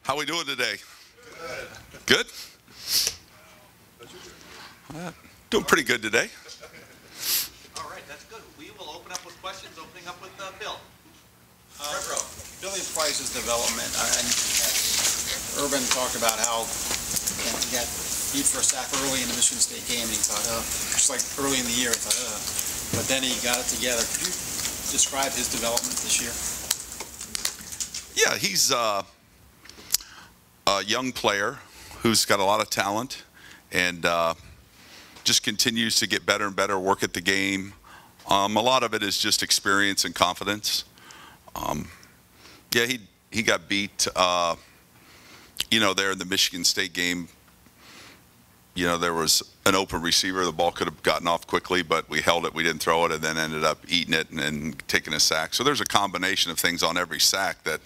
How we doing today? Good? Doing pretty good today. All right, that's good. We will open up with questions, opening up with Bill. Billy Price's development, and Urban talked about how he got beat for a sack early in the Michigan State game, and he thought, just like early in the year, he thought, but then he got it together. Could you describe his development this year? Yeah, he's a young player who's got a lot of talent and just continues to get better and better, work at the game. A lot of it is just experience and confidence. Yeah, he got beat, there in the Michigan State game. There was an open receiver. The ball could have gotten off quickly, but we held it. We didn't throw it, and then ended up eating it and taking a sack. So there's a combination of things on every sack that,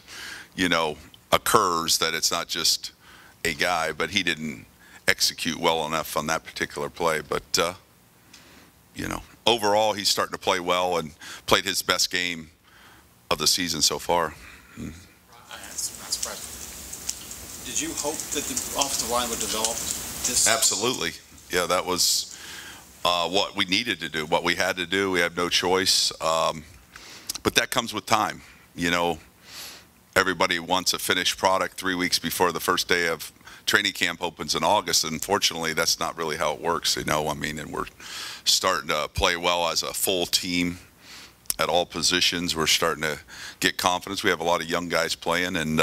occurs, that it's not just a guy, but he didn't execute well enough on that particular play. But, overall, he's starting to play well and played his best game of the season so far. That's impressive. Did you hope that the offensive line would develop this? Absolutely. Yeah, that was what we needed to do, what we had to do. We had no choice. But that comes with time. Everybody wants a finished product 3 weeks before the first day of training camp opens in August. Unfortunately, that's not really how it works, and we're starting to play well as a full team at all positions. We're starting to get confidence. We have a lot of young guys playing, and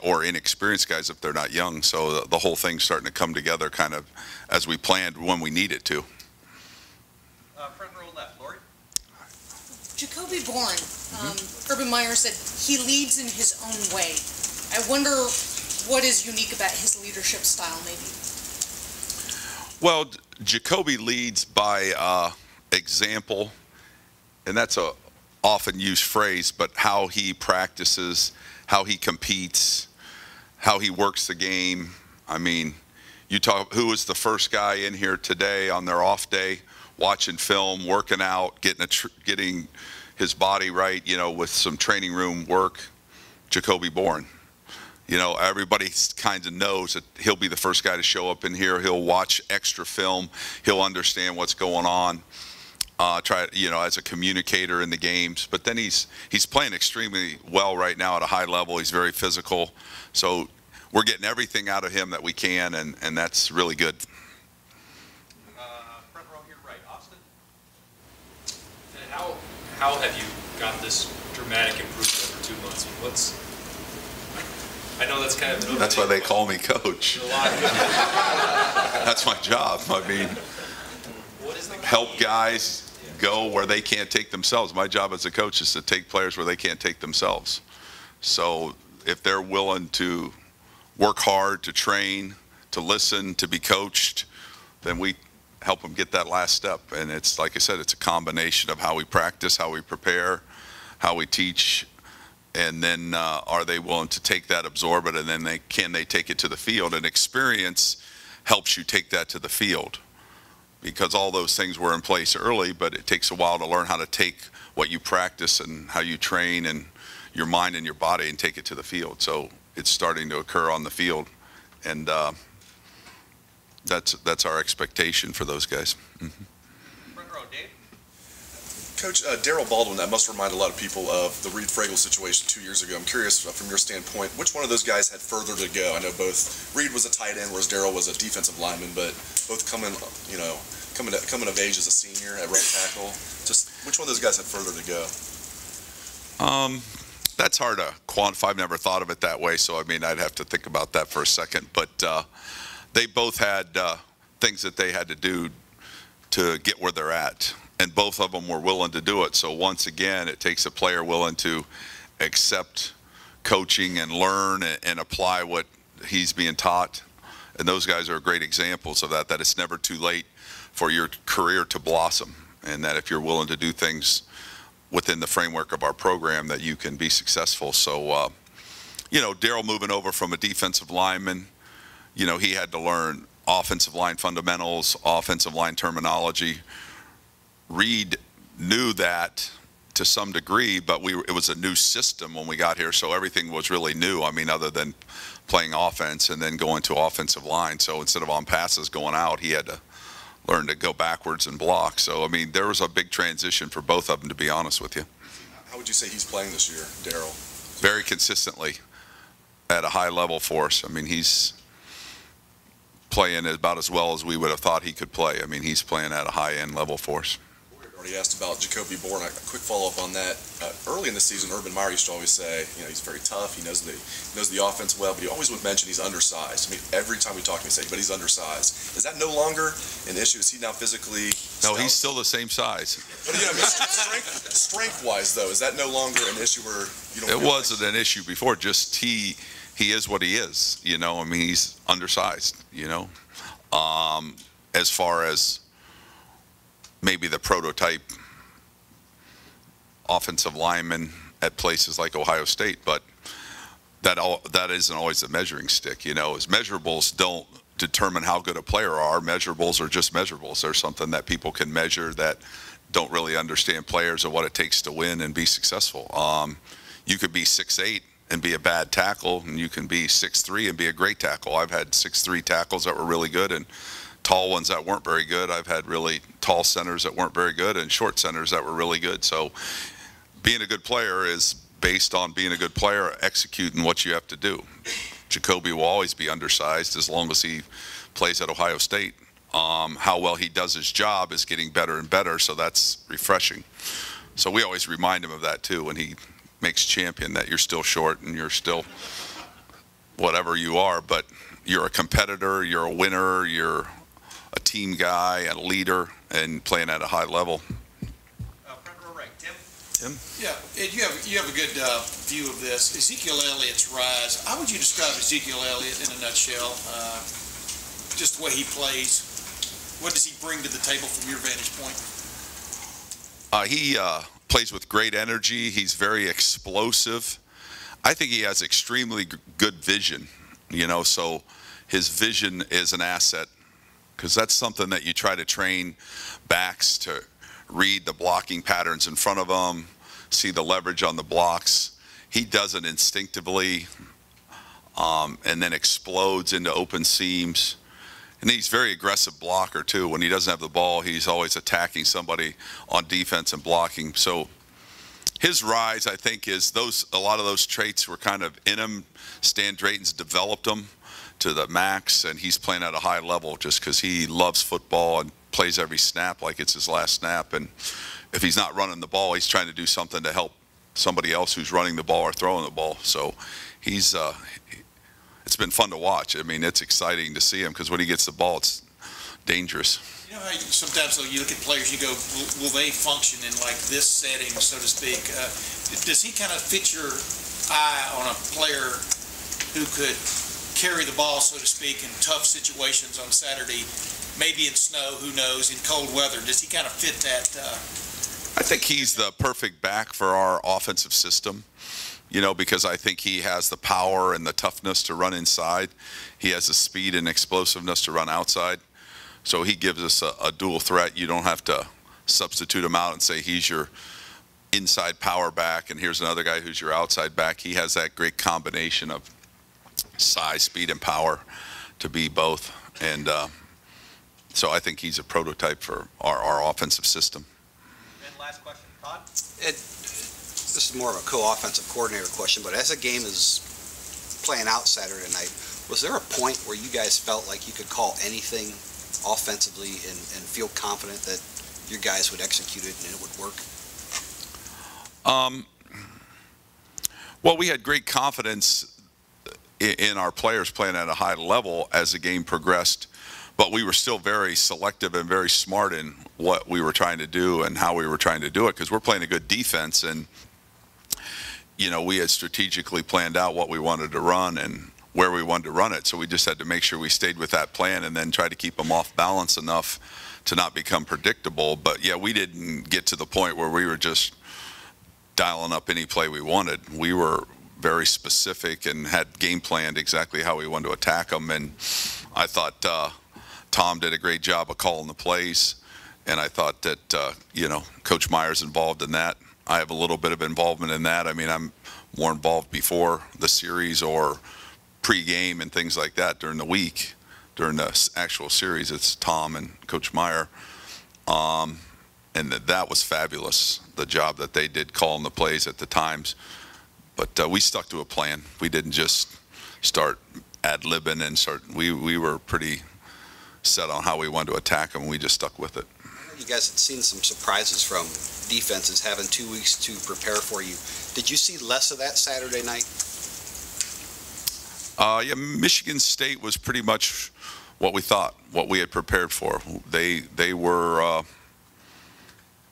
or inexperienced guys if they're not young. So the whole thing's starting to come together kind of as we planned when we need it to. Front row left, Lori. Jacoby Bourne, Urban Meyer said he leads in his own way. I wonder what is unique about his leadership style, maybe. Well, Jacoby leads by example, and that's a often used phrase, but how he practices, how he competes, how he works the game. I mean, you talk, who was the first guy in here today on their off day, watching film, working out, getting his body right, with some training room work? Jacoby Bourne. Everybody kind of knows that he'll be the first guy to show up in here. He'll watch extra film. He'll understand what's going on. As a communicator in the games. But then he's playing extremely well right now at a high level. He's very physical. So we're getting everything out of him that we can, and that's really good. Front row here, right. Austin. And how have you got this dramatic improvement over 2 months? I know that's kind of... That's why they call me coach. That's my job. Help guys go where they can't take themselves. My job as a coach is to take players where they can't take themselves. So if they're willing to work hard, to train, to listen, to be coached, then we help them get that last step. And it's, like I said, it's a combination of how we practice, how we prepare, how we teach, and then are they willing to take that, absorb it, and then can they take it to the field? And experience helps you take that to the field, because all those things were in place early, but it takes a while to learn how to take what you practice and how you train and your mind and your body and take it to the field. So it's starting to occur on the field, and that's our expectation for those guys. Front row, Dave. Coach, Darryl Baldwin, that must remind a lot of people of the Reed Fragel situation 2 years ago. I'm curious, from your standpoint, which one of those guys had further to go? I know both, Reed was a tight end, whereas Darryl was a defensive lineman, but both coming of age as a senior at right tackle. Just which one of those guys had further to go? That's hard to quantify. I've never thought of it that way, so I'd have to think about that for a second. But they both had things that they had to do to get where they're at, and both of them were willing to do it. So once again, it takes a player willing to accept coaching and learn and apply what he's being taught. And those guys are great examples of that it's never too late for your career to blossom, and that if you're willing to do things within the framework of our program, that you can be successful. So, Darryl moving over from a defensive lineman, he had to learn offensive line fundamentals, offensive line terminology. Reed knew that to some degree, but it was a new system when we got here, so everything was really new. I mean, other than playing offense and then going to offensive line. So instead of on passes going out, he had to learn to go backwards and block. So, I mean, there was a big transition for both of them, to be honest with you. How would you say he's playing this year, Daryl? Very consistently at a high level for us. I mean, he's playing about as well as we would have thought he could play. I mean, he's playing at a high-end level for us. Already asked about Jacoby Bourne. A quick follow-up on that. Early in the season, Urban Meyer used to always say, he's very tough. He knows the offense well, but he always would mention he's undersized. I mean, every time we talk to him, he say, but he's undersized. Is that no longer an issue? Is he now physically? No, he's still the same size. But I mean, strength-wise, though, is that no longer an issue where you don't? It wasn't an issue before. Just he is what he is. I mean, he's undersized. As far as maybe the prototype offensive lineman at places like Ohio State, but that isn't always a measuring stick. As measurables don't determine how good a player are. Measurables are just measurables. They're something that people can measure that don't really understand players or what it takes to win and be successful. You could be 6'8" and be a bad tackle, and you can be 6'3" and be a great tackle. I've had 6'3" tackles that were really good and tall ones that weren't very good. I've had really tall centers that weren't very good and short centers that were really good. So being a good player is based on being a good player, executing what you have to do. Jacoby will always be undersized as long as he plays at Ohio State. How well he does his job is getting better and better, so that's refreshing. So we always remind him of that too when he makes champion, that you're still short and you're still whatever you are, but you're a competitor, you're a winner, you're a team guy, a leader, and playing at a high level. Front row right, Tim? Yeah, Ed, you have a good view of this. Ezekiel Elliott's rise. How would you describe Ezekiel Elliott in a nutshell? Just the way he plays. What does he bring to the table from your vantage point? He plays with great energy. He's very explosive. I think he has extremely good vision, so his vision is an asset, because that's something that you try to train backs to read the blocking patterns in front of them, see the leverage on the blocks. He does it instinctively and then explodes into open seams. And he's a very aggressive blocker too. When he doesn't have the ball, he's always attacking somebody on defense and blocking. So his rise, I think, is a lot of those traits were kind of in him. Stan Drayton's developed them to the max, and he's playing at a high level just because he loves football and plays every snap like it's his last snap. And if he's not running the ball, he's trying to do something to help somebody else who's running the ball or throwing the ball. So it's been fun to watch. I mean, it's exciting to see him because when he gets the ball, it's dangerous. You know how sometimes though you look at players, you go, will they function in like this setting, so to speak? Does he kind of fit your eye on a player who could carry the ball, so to speak, in tough situations on Saturday, maybe in snow, who knows, in cold weather? Does he kind of fit that? I think he's the perfect back for our offensive system, because I think he has the power and the toughness to run inside. He has the speed and explosiveness to run outside. So he gives us a dual threat. You don't have to substitute him out and say he's your inside power back and here's another guy who's your outside back. He has that great combination of size, speed, and power to be both. And so I think he's a prototype for our offensive system. And last question, Todd? This is more of a co-offensive coordinator question, but as the game is playing out Saturday night, was there a point where you guys felt like you could call anything offensively and feel confident that your guys would execute it and it would work? Well, we had great confidence in our players playing at a high level as the game progressed, but we were still very selective and very smart in what we were trying to do and how we were trying to do it, because we're playing a good defense, and we had strategically planned out what we wanted to run and where we wanted to run it. So we just had to make sure we stayed with that plan and then try to keep them off balance enough to not become predictable. But yeah, we didn't get to the point where we were just dialing up any play we wanted. We were very specific and had game planned exactly how we wanted to attack them. And I thought Tom did a great job of calling the plays. And I thought that, Coach Meyer's involved in that. I have a little bit of involvement in that. I mean, I'm more involved before the series or pre-game and things like that during the week. During the actual series, it's Tom and Coach Meyer. And that was fabulous, the job that they did calling the plays at the times. But we stuck to a plan. We didn't just start ad-libbing and we were pretty set on how we wanted to attack them. We just stuck with it. You guys had seen some surprises from defenses having 2 weeks to prepare for you. Did you see less of that Saturday night? Yeah, Michigan State was pretty much what we thought, what we had prepared for. They're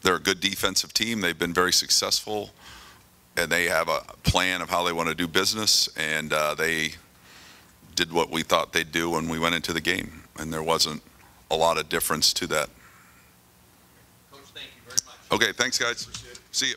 a good defensive team. They've been very successful, and they have a plan of how they want to do business, and they did what we thought they'd do when we went into the game, and there wasn't a lot of difference to that. Coach, thank you very much. Okay, thanks, guys. See you.